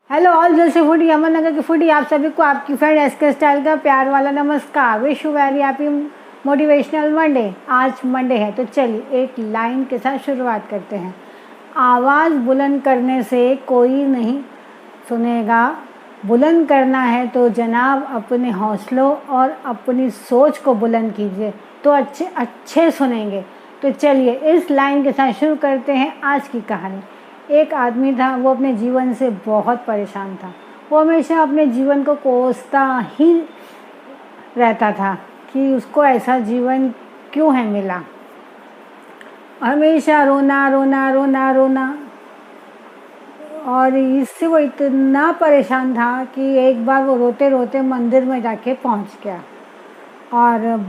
Hello all Joshi foodie, अमन नगर की foodie, आप सभी को आपकी फ्रेंड एसके स्टाइल का प्यार वाला नमस्कार। Wish you very happy motivational Monday. आज मंडे है तो चलिए एक लाइन के साथ शुरुआत करते हैं। आवाज़ बुलंद करने से कोई नहीं सुनेगा, बुलंद करना है तो जनाब अपने हौसलों और अपनी सोच को बुलंद कीजिए तो अच्छे अच्छे सुनेंगे। तो चलिए इस लाइन के साथ शुरू करते हैं आज की कहानी। एक आदमी था, वो अपने जीवन से बहुत परेशान था। वो हमेशा अपने जीवन को कोसता ही रहता था कि उसको ऐसा जीवन क्यों है मिला। हमेशा रोना रोना रोना रोना, और इससे वो इतना परेशान था कि एक बार वो रोते रोते मंदिर में जाके पहुंच गया। और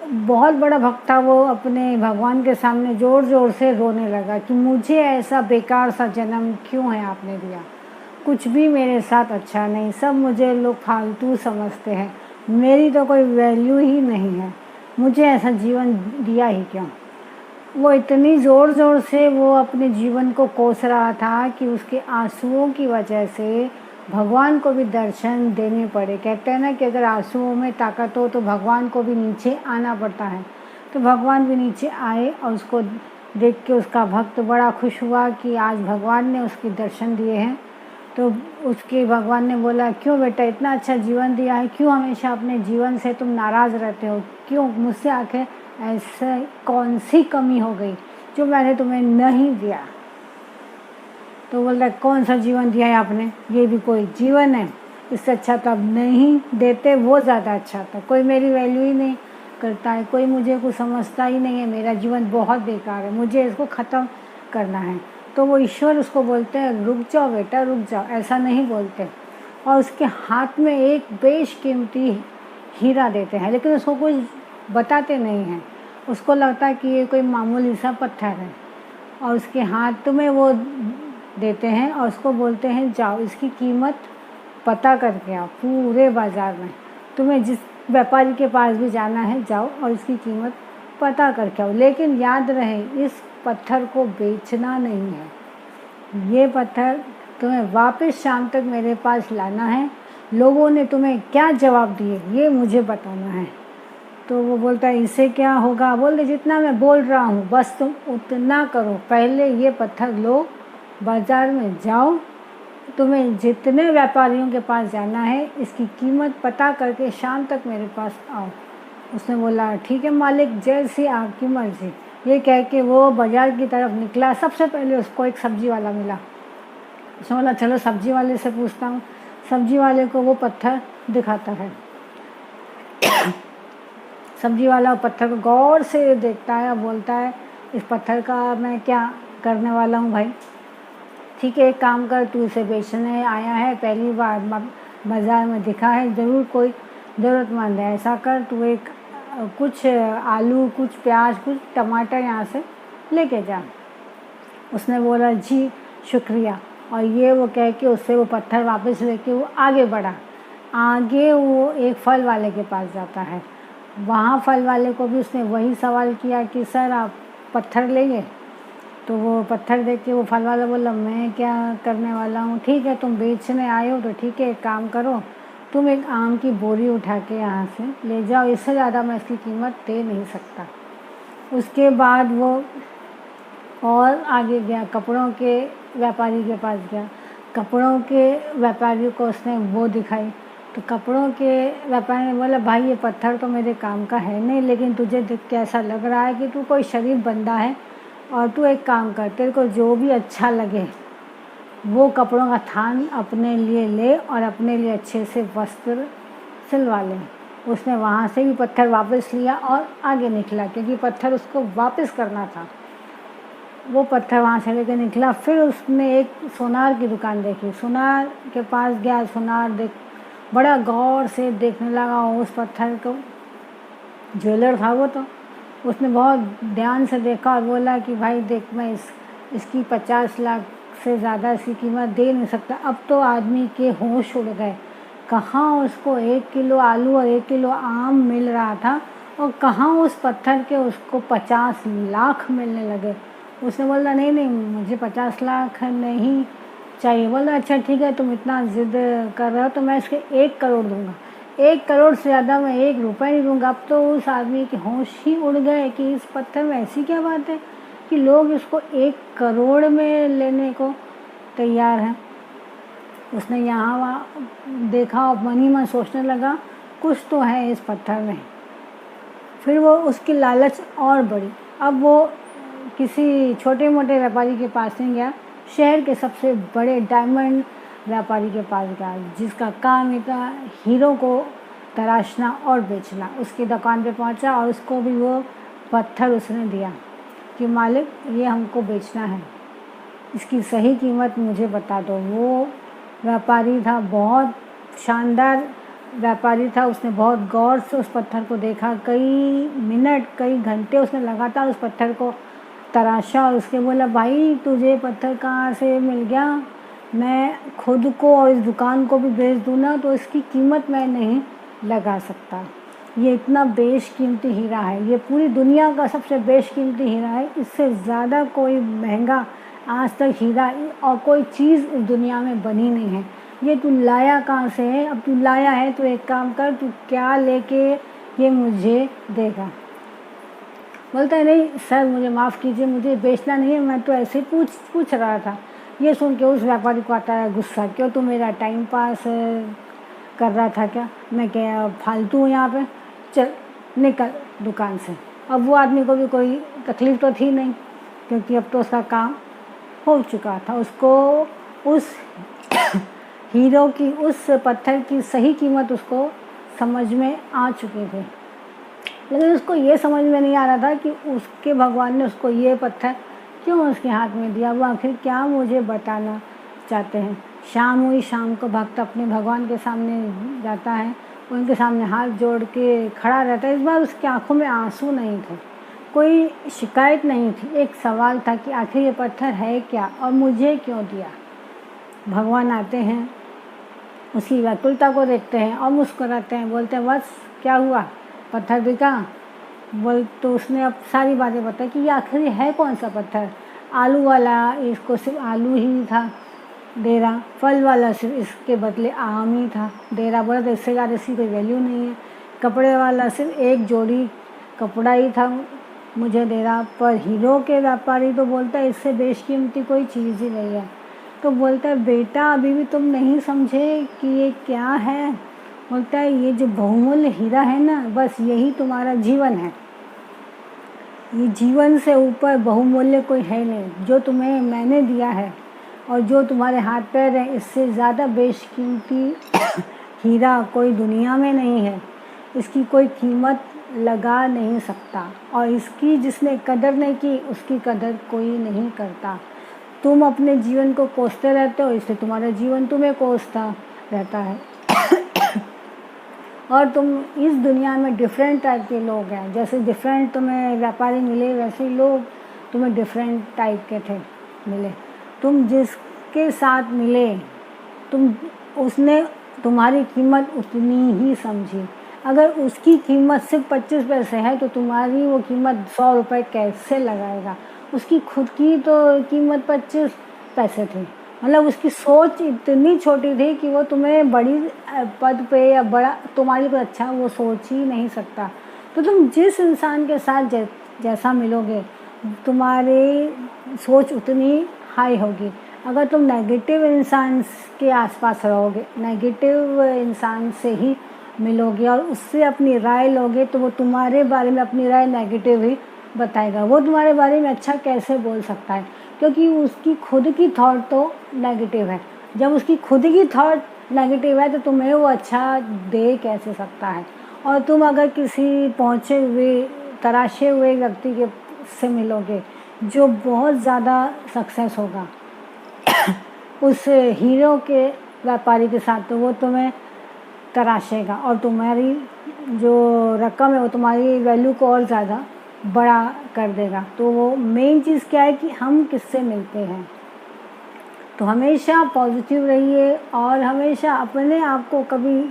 बहुत बड़ा भक्त था वो, अपने भगवान के सामने ज़ोर ज़ोर से रोने लगा कि मुझे ऐसा बेकार सा जन्म क्यों है आपने दिया। कुछ भी मेरे साथ अच्छा नहीं, सब मुझे लोग फालतू समझते हैं, मेरी तो कोई वैल्यू ही नहीं है, मुझे ऐसा जीवन दिया ही क्यों। वो इतनी ज़ोर ज़ोर से वो अपने जीवन को कोस रहा था कि उसके आंसुओं की वजह से भगवान को भी दर्शन देने पड़े। कहते हैं ना कि अगर आंसुओं में ताकत हो तो भगवान को भी नीचे आना पड़ता है। तो भगवान भी नीचे आए और उसको देख के उसका भक्त बड़ा खुश हुआ कि आज भगवान ने उसके दर्शन दिए हैं। तो उसके भगवान ने बोला, क्यों बेटा इतना अच्छा जीवन दिया है, क्यों हमेशा अपने जीवन से तुम नाराज़ रहते हो, क्यों मुझसे आखिर ऐसा कौन सी कमी हो गई जो मैंने तुम्हें नहीं दिया। तो बोल रहा, कौन सा जीवन दिया है आपने, ये भी कोई जीवन है, इससे अच्छा तो अब नहीं देते, वो ज़्यादा अच्छा था। कोई मेरी वैल्यू ही नहीं करता है, कोई मुझे कुछ समझता ही नहीं है, मेरा जीवन बहुत बेकार है, मुझे इसको ख़त्म करना है। तो वो ईश्वर उसको बोलते हैं, रुक जाओ बेटा रुक जाओ, ऐसा नहीं बोलते। और उसके हाथ में एक बेशकीमती हीरा देते हैं, लेकिन उसको कुछ बताते नहीं हैं। उसको लगता है कि ये कोई मामूली सा पत्थर है, और उसके हाथ में वो देते हैं और उसको बोलते हैं, जाओ इसकी कीमत पता करके आओ पूरे बाज़ार में। तुम्हें जिस व्यापारी के पास भी जाना है जाओ और इसकी कीमत पता करके आओ, लेकिन याद रहे इस पत्थर को बेचना नहीं है। ये पत्थर तुम्हें वापस शाम तक मेरे पास लाना है। लोगों ने तुम्हें क्या जवाब दिए ये मुझे बताना है। तो वो बोलता है, इससे क्या होगा। बोलते, जितना मैं बोल रहा हूँ बस तुम उतना करो, पहले ये पत्थर लो, बाज़ार में जाओ, तुम्हें जितने व्यापारियों के पास जाना है इसकी कीमत पता करके शाम तक मेरे पास आओ। उसने बोला, ठीक है मालिक, जैसी आपकी मर्ज़ी। ये कह के वो बाज़ार की तरफ निकला। सबसे पहले उसको एक सब्ज़ी वाला मिला। उसने बोला, चलो सब्ज़ी वाले से पूछता हूँ। सब्ज़ी वाले को वो पत्थर दिखाता है। सब्ज़ी वाला पत्थर को गौर से देखता है और बोलता है, इस पत्थर का मैं क्या करने वाला हूँ भाई। ठीक है, एक काम कर, तू इसे बेचने आया है, पहली बार बाज़ार में दिखा है, ज़रूर कोई ज़रूरतमंद है। ऐसा कर, तू एक कुछ आलू, कुछ प्याज, कुछ टमाटर यहाँ से लेके जा। उसने बोला, जी शुक्रिया। और ये वो कह के उससे वो पत्थर वापस लेके वो आगे बढ़ा। आगे वो एक फल वाले के पास जाता है। वहाँ फल वाले को भी उसने वही सवाल किया कि सर आप पत्थर लेंगे। तो वो पत्थर देख के वो फल वाला बोला, मैं क्या करने वाला हूँ, ठीक है तुम बेचने आए हो तो ठीक है, एक काम करो, तुम एक आम की बोरी उठा के यहाँ से ले जाओ, इससे ज़्यादा मैं इसकी कीमत दे नहीं सकता। उसके बाद वो और आगे गया, कपड़ों के व्यापारी के पास गया। कपड़ों के व्यापारी को उसने वो दिखाई। तो कपड़ों के व्यापारी ने बोला, भाई ये पत्थर तो मेरे काम का है नहीं, लेकिन तुझे देख के ऐसा लग रहा है कि तू कोई शरीफ बंदा है, और तू एक काम कर, तेरे को जो भी अच्छा लगे वो कपड़ों का थान अपने लिए ले और अपने लिए अच्छे से वस्त्र सिलवा ले। उसने वहाँ से भी पत्थर वापस लिया और आगे निकला, क्योंकि पत्थर उसको वापस करना था। वो पत्थर वहाँ से लेकर निकला। फिर उसने एक सोनार की दुकान देखी, सोनार के पास गया, सोनार देख बड़ा गौर से देखने लगा उस पत्थर को। ज्वेलर था वो, तो उसने बहुत ध्यान से देखा और बोला कि भाई देख, मैं इसकी 50 लाख से ज़्यादा इसकी कीमत दे नहीं सकता। अब तो आदमी के होश उड़ गए, कहाँ उसको 1 किलो आलू और 1 किलो आम मिल रहा था, और कहाँ उस पत्थर के उसको 50 लाख मिलने लगे। उसने बोला, नहीं नहीं, मुझे 50 लाख नहीं चाहिए। बोला अच्छा ठीक है, तुम इतना ज़िद कर रहे हो तो मैं इसके 1 करोड़ दूंगा। 1 करोड़ से ज़्यादा मैं 1 रुपये नहीं दूंगा। अब तो उस आदमी के होश ही उड़ गए कि इस पत्थर में ऐसी क्या बात है कि लोग इसको 1 करोड़ में लेने को तैयार हैं। उसने यहाँ वहाँ देखा और मन ही मन सोचने लगा कुछ तो है इस पत्थर में। फिर वो उसकी लालच और बढ़ी। अब वो किसी छोटे मोटे व्यापारी के पास नहीं गया, शहर के सबसे बड़े डायमंड व्यापारी के पास गया, जिसका काम ही था हीरो को तराशना और बेचना। उसकी दुकान पे पहुंचा और उसको भी वो पत्थर उसने दिया कि मालिक ये हमको बेचना है, इसकी सही कीमत मुझे बता दो। वो व्यापारी था, बहुत शानदार व्यापारी था। उसने बहुत गौर से उस पत्थर को देखा, कई मिनट कई घंटे उसने लगातार उस पत्थर को तराशा और उसके बोला भाई तुझे पत्थर कहाँ से मिल गया, मैं खुद को और इस दुकान को भी बेच दूँ ना तो इसकी कीमत मैं नहीं लगा सकता। ये इतना बेशकीमती हीरा है, ये पूरी दुनिया का सबसे बेशकीमती हीरा है, इससे ज़्यादा कोई महंगा आज तक हीरा और कोई चीज़ इस दुनिया में बनी नहीं है। ये तू लाया कहाँ से है? अब तू लाया है तो एक काम कर, तू क्या लेके ये मुझे देगा? बोलता है नहीं सर मुझे माफ़ कीजिए, मुझे बेचना नहीं है, मैं तो ऐसे ही पूछ रहा था। ये सुन के उस व्यापारी को आता है गुस्सा, क्यों तू मेरा टाइम पास कर रहा था क्या? मैं क्या फालतू हूँ यहाँ पे? चल निकल दुकान से। अब वो आदमी को भी कोई तकलीफ़ तो थी नहीं, क्योंकि अब तो उसका काम हो चुका था। उसको उस हीरो की, उस पत्थर की सही कीमत उसको समझ में आ चुकी थी, लेकिन उसको ये समझ में नहीं आ रहा था कि उसके भगवान ने उसको ये पत्थर क्यों उसके हाथ में दिया, वो आखिर क्या मुझे बताना चाहते हैं। शाम हुई, शाम को भक्त अपने भगवान के सामने जाता है, उनके सामने हाथ जोड़ के खड़ा रहता है। इस बार उसकी आंखों में आंसू नहीं थे, कोई शिकायत नहीं थी, एक सवाल था कि आखिर ये पत्थर है क्या और मुझे क्यों दिया। भगवान आते हैं, उसकी व्याकुलता को देखते हैं और मुस्कुराते हैं, बोलते हैं बस क्या हुआ, पत्थर बिका? बोल तो उसने अब सारी बातें बताई कि ये आखिर है कौन सा पत्थर। आलू वाला इसको सिर्फ आलू ही था दे रहा, फल वाला सिर्फ इसके बदले आम ही था दे रहा, बोला तो इससे ज़्यादा इसकी कोई वैल्यू नहीं है। कपड़े वाला सिर्फ एक जोड़ी कपड़ा ही था मुझे दे रहा, पर हीरो के व्यापारी तो बोलता है इससे बेशकीमती कोई चीज़ ही नहीं है। तो बोलता है बेटा अभी भी तुम नहीं समझे कि ये क्या है? बोलता है ये जो बहुमूल्य हीरा है ना, बस यही तुम्हारा जीवन है। ये जीवन से ऊपर बहुमूल्य कोई है नहीं। जो तुम्हें मैंने दिया है और जो तुम्हारे हाथ पैर है, इससे ज़्यादा बेशकीमती हीरा कोई दुनिया में नहीं है। इसकी कोई कीमत लगा नहीं सकता और इसकी जिसने कदर नहीं की उसकी कदर कोई नहीं करता। तुम अपने जीवन को कोसते रहते हो, इसलिए तुम्हारा जीवन तुम्हें कोसता रहता है। और तुम इस दुनिया में डिफरेंट टाइप के लोग हैं, जैसे डिफरेंट तुम्हें व्यापारी मिले वैसे ही लोग तुम्हें डिफरेंट टाइप के थे मिले। तुम जिसके साथ मिले उसने तुम्हारी कीमत उतनी ही समझी। अगर उसकी कीमत सिर्फ 25 पैसे है तो तुम्हारी वो कीमत 100 रुपये कैसे लगाएगा? उसकी खुद की तो कीमत 25 पैसे थी। मतलब उसकी सोच इतनी छोटी थी कि वो तुम्हें बड़ी पद पे या बड़ा तुम्हारे लिए अच्छा वो सोच ही नहीं सकता। तो तुम जिस इंसान के साथ जैसा मिलोगे तुम्हारी सोच उतनी हाई होगी। अगर तुम नेगेटिव इंसान के आसपास रहोगे, नेगेटिव इंसान से ही मिलोगे और उससे अपनी राय लोगे तो वो तुम्हारे बारे में अपनी राय नेगेटिव ही बताएगा। वो तुम्हारे बारे में अच्छा कैसे बोल सकता है? क्योंकि उसकी खुद की थॉट तो नेगेटिव है। जब उसकी खुद की थॉट नेगेटिव है तो तुम्हें वो अच्छा दे कैसे सकता है? और तुम अगर किसी पहुँचे हुए तराशे हुए व्यक्ति के से मिलोगे जो बहुत ज़्यादा सक्सेस होगा उस हीरो के व्यापारी के साथ, तो वो तुम्हें तराशेगा और तुम्हारी जो रकम है वो तुम्हारी वैल्यू को और ज़्यादा बड़ा कर देगा। तो वो मेन चीज़ क्या है कि हम किससे मिलते हैं। तो हमेशा पॉजिटिव रहिए और हमेशा अपने आप को कभी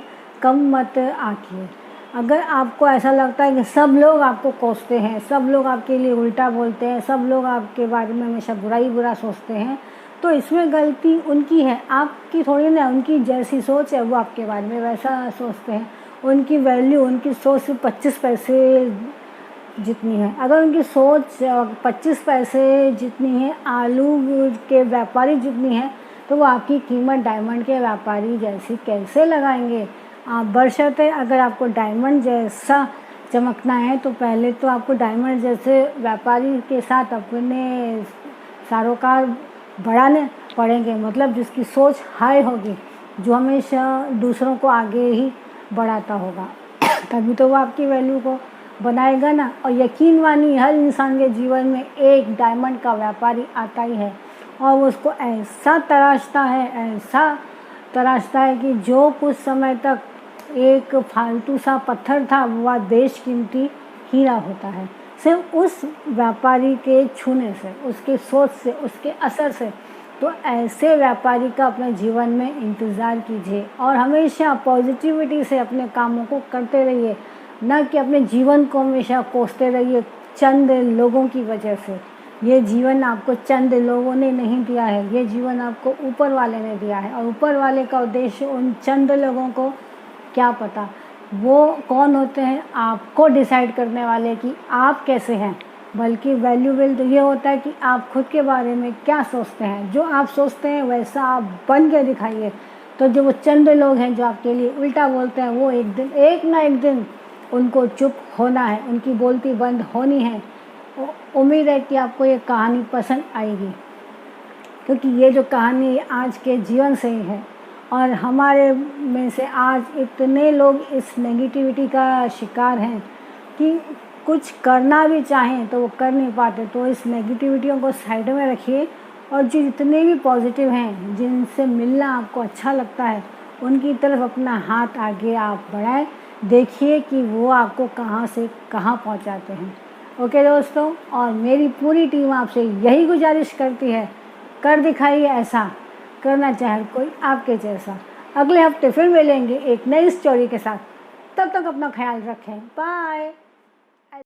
कम मत आंकिए। अगर आपको ऐसा लगता है कि सब लोग आपको कोसते हैं, सब लोग आपके लिए उल्टा बोलते हैं, सब लोग आपके बारे में हमेशा बुरा ही बुरा सोचते हैं, तो इसमें गलती उनकी है, आपकी थोड़ी ना। उनकी जैसी सोच है वो आपके बारे में वैसा सोचते हैं। उनकी वैल्यू, उनकी सोच सिर्फ 25 पैसे जितनी है। अगर उनकी सोच 25 पैसे जितनी है, आलू के व्यापारी जितनी है, तो वो आपकी कीमत डायमंड के व्यापारी जैसी कैसे लगाएंगे। आप बशर्ते अगर आपको डायमंड जैसा चमकना है तो पहले तो आपको डायमंड जैसे व्यापारी के साथ अपने सरोकार बढ़ाने पड़ेंगे, मतलब जिसकी सोच हाई होगी, जो हमेशा दूसरों को आगे ही बढ़ाता होगा, तभी तो वो आपकी वैल्यू को बनाएगा ना। और यकीन मानिए हर इंसान के जीवन में एक डायमंड का व्यापारी आता ही है, और वो उसको ऐसा तराशता है कि जो कुछ समय तक एक फालतू सा पत्थर था वह बेशकीमती हीरा होता है, सिर्फ उस व्यापारी के छूने से, उसके सोच से, उसके असर से। तो ऐसे व्यापारी का अपने जीवन में इंतज़ार कीजिए और हमेशा पॉजिटिविटी से अपने कामों को करते रहिए, न कि अपने जीवन को हमेशा कोसते रहिए चंद लोगों की वजह से। ये जीवन आपको चंद लोगों ने नहीं दिया है, ये जीवन आपको ऊपर वाले ने दिया है, और ऊपर वाले का उद्देश्य उन चंद लोगों को क्या पता वो कौन होते हैं आपको डिसाइड करने वाले कि आप कैसे हैं। बल्कि वैल्यूबल तो ये होता है कि आप खुद के बारे में क्या सोचते हैं। जो आप सोचते हैं वैसा आप बन के दिखाइए। तो जो वो चंद लोग हैं जो आपके लिए उल्टा बोलते हैं, वो एक ना एक दिन उनको चुप होना है, उनकी बोलती बंद होनी है। उम्मीद है कि आपको ये कहानी पसंद आएगी, क्योंकि ये जो कहानी आज के जीवन से ही है, और हमारे में से आज इतने लोग इस नेगेटिविटी का शिकार हैं कि कुछ करना भी चाहें तो वो कर नहीं पाते। तो इस नेगेटिविटियों को साइड में रखिए, और जो जितने भी पॉजिटिव हैं, जिनसे मिलना आपको अच्छा लगता है, उनकी तरफ अपना हाथ आगे आप बढ़ाएं। देखिए कि वो आपको कहाँ से कहाँ पहुँचाते हैं। ओके दोस्तों, और मेरी पूरी टीम आपसे यही गुजारिश करती है, कर दिखाइए ऐसा, करना चाहे कोई आपके जैसा। अगले हफ्ते फिर मिलेंगे एक नई स्टोरी के साथ। तब तक अपना ख्याल रखें। बाय।